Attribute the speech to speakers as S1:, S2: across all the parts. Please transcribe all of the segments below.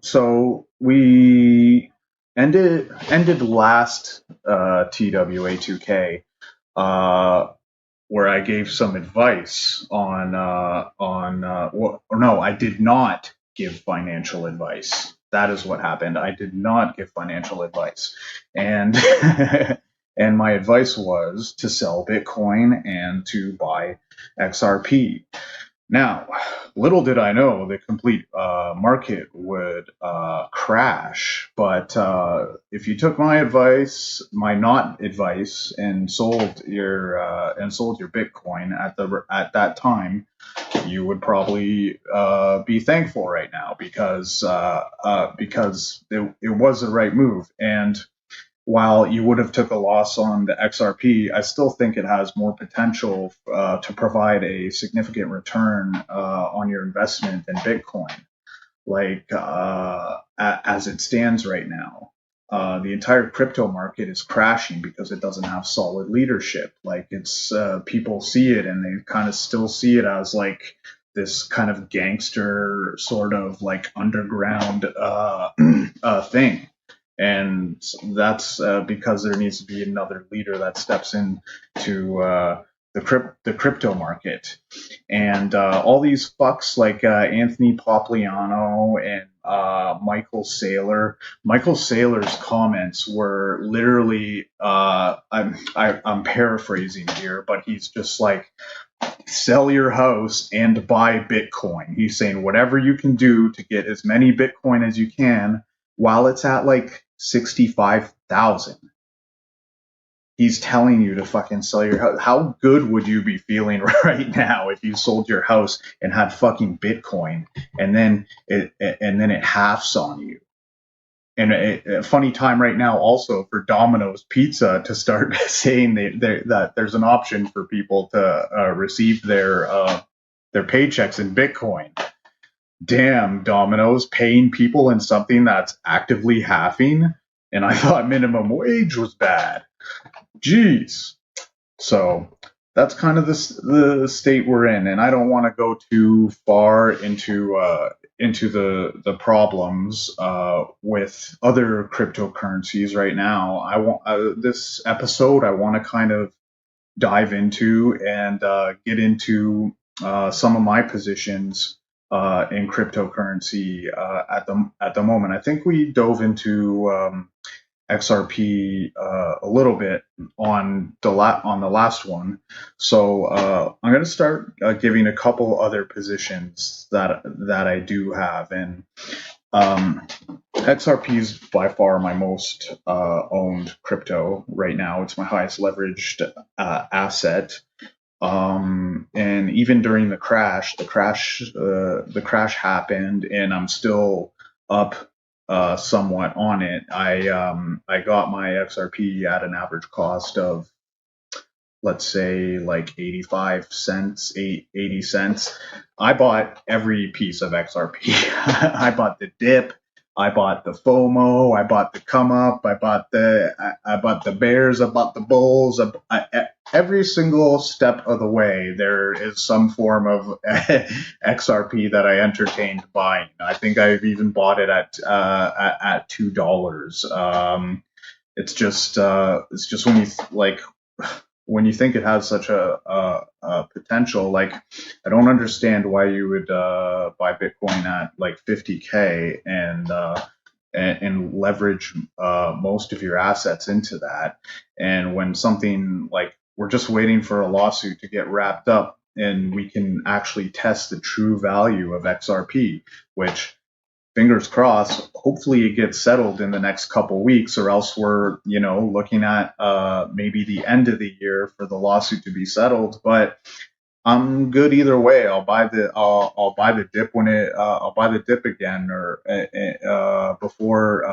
S1: So we ended last TWA2K, uh, where I gave some advice or no, I did not give financial advice. That is what happened. I did not give financial advice, and and my advice was to sell Bitcoin and to buy XRP. Now, little did I know the complete market would crash. But if you took my advice, my not advice, and sold your Bitcoin at that time, you would probably be thankful right now because it was the right move. And while you would have took a loss on the XRP, I still think it has more potential to provide a significant return on your investment in Bitcoin. Like as it stands right now, the entire crypto market is crashing because it doesn't have solid leadership. Like it's people see it and they kind of still see it as like this kind of gangster sort of like underground thing, and that's because there needs to be another leader that steps in to the crypto market. And all these fucks like Anthony Popliano and Michael Saylor. Michael Saylor's comments were literally, I'm paraphrasing here, but he's just like, sell your house and buy Bitcoin. He's saying whatever you can do to get as many Bitcoin as you can while it's at like 65,000. He's telling you to fucking sell your house. How good would you be feeling right now if you sold your house and had fucking Bitcoin and then it halves on you? And a funny time right now also for Domino's Pizza to start saying that there's an option for people to receive their paychecks in Bitcoin. Damn, Domino's paying people in something that's actively halving, and I thought minimum wage was bad. Jeez. So that's kind of the state we're in, and I don't want to go too far into the problems with other cryptocurrencies right now. I want this episode. I want to kind of dive into and get into some of my positions in cryptocurrency at the moment. I think we dove into XRP a little bit on the last one, so I'm going to start giving a couple other positions that I do have, and XRP is by far my most owned crypto right now. It's my highest leveraged asset. And even during the crash happened, and I'm still up somewhat on it. I got my XRP at an average cost of, let's say, like 85 cents, 80 cents. I bought every piece of XRP. I bought the dip. I bought the FOMO. I bought the come up. I bought the bears. I bought the bulls. Every single step of the way, there is some form of XRP that I entertained buying. I think I've even bought it at $2. It's just when you when you think it has such a potential, like I don't understand why you would buy Bitcoin at like 50K and leverage most of your assets into that. And when something like we're just waiting for a lawsuit to get wrapped up and we can actually test the true value of XRP, which fingers crossed, hopefully it gets settled in the next couple weeks, or else we're, looking at maybe the end of the year for the lawsuit to be settled. But I'm good either way. I'll buy the dip when I'll buy the dip again, or before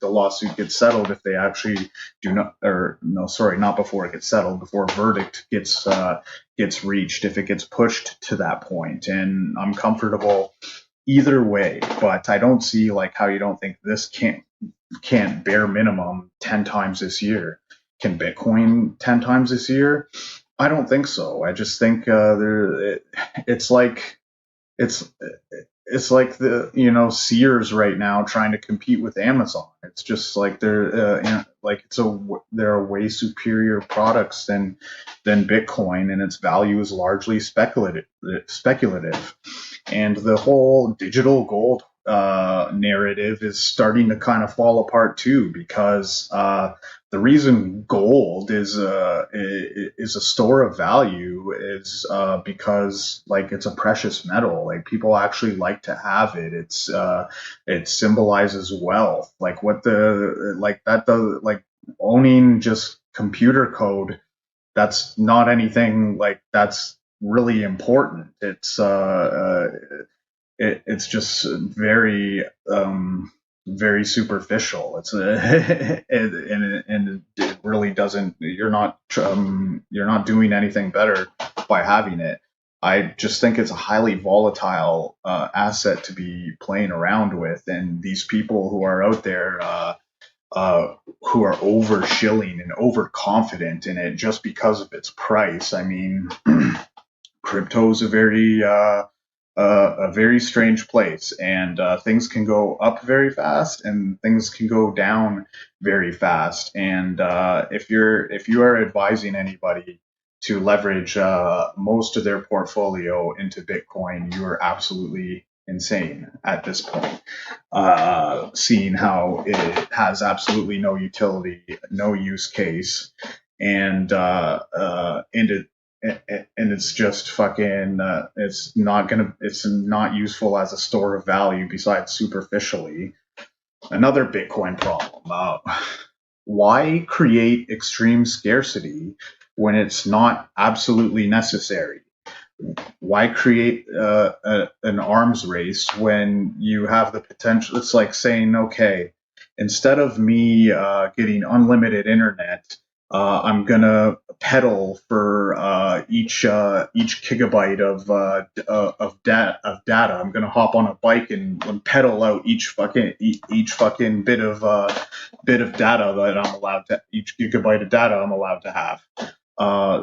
S1: the lawsuit gets settled, if they actually do not, or no, sorry, not before it gets settled, before a verdict gets reached, if it gets pushed to that point. And I'm comfortable either way, but I don't see like how you don't think this can't bare minimum 10 times this year. Can Bitcoin 10 times this year? I don't think so. I just think it's it's like the Sears right now trying to compete with Amazon. It's just like like they're way superior products than Bitcoin, and its value is largely speculative. And the whole digital gold narrative is starting to kind of fall apart too, because the reason gold is a store of value is because like it's a precious metal. Like people actually like to have it. It symbolizes wealth. Like what the like that the like owning just computer code, that's not anything like that's really important. It's just very superficial. And it really doesn't. You're not doing anything better by having it. I just think it's a highly volatile asset to be playing around with, and these people who are out there who are over shilling and overconfident in it just because of its price. I mean, crypto is a very strange place, and things can go up very fast, and things can go down very fast. And if you are advising anybody to leverage most of their portfolio into Bitcoin, you are absolutely insane at this point. Seeing how it has absolutely no utility, no use case, and it and it's just fucking it's not useful as a store of value besides superficially. Another Bitcoin problem. Why create extreme scarcity when it's not absolutely necessary? Why create an arms race when you have the potential? It's like saying, okay, instead of me getting unlimited internet, I'm gonna pedal for each gigabyte of data. I'm gonna hop on a bike and pedal out each fucking bit of data that I'm allowed to each gigabyte of data I'm allowed to have.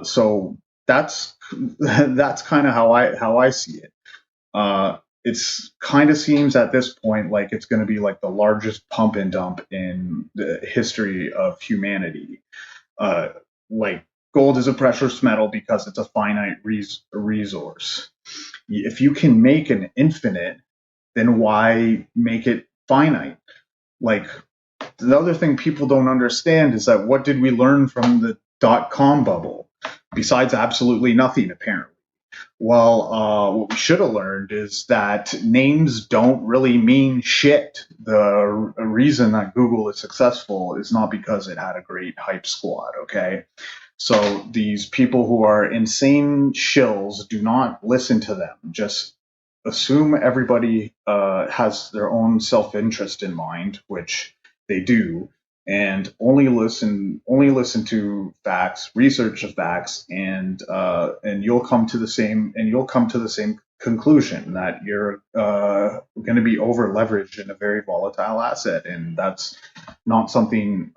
S1: So that's that's kind of how I see it. It's kind of seems at this point like it's going to be like the largest pump and dump in the history of humanity. Uh, like gold is a precious metal because it's a finite resource. If you can make an infinite, then why make it finite? Like the other thing people don't understand is that what did we learn from the .com bubble? Besides absolutely nothing, apparently. Well, what we should have learned is that names don't really mean shit. The reason that Google is successful is not because it had a great hype squad, okay? So these people who are insane shills, do not listen to them. Just assume everybody has their own self-interest in mind, which they do, and only listen to facts, research the facts, and you'll come to the same conclusion that you're going to be over leveraged in a very volatile asset, and that's not something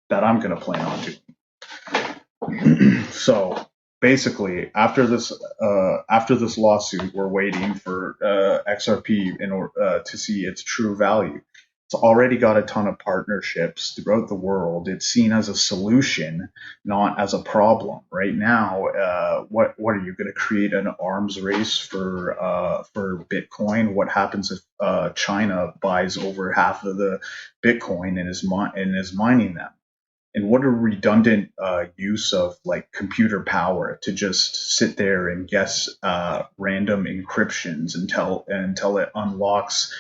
S1: that I'm going to plan on doing. So basically, after this lawsuit, we're waiting for XRP in order to see its true value. It's already got a ton of partnerships throughout the world. It's seen as a solution, not as a problem. Right now, what are you going to create an arms race for Bitcoin? What happens if China buys over half of the Bitcoin and is mining them? And what a redundant use of like computer power to just sit there and guess random encryptions until it unlocks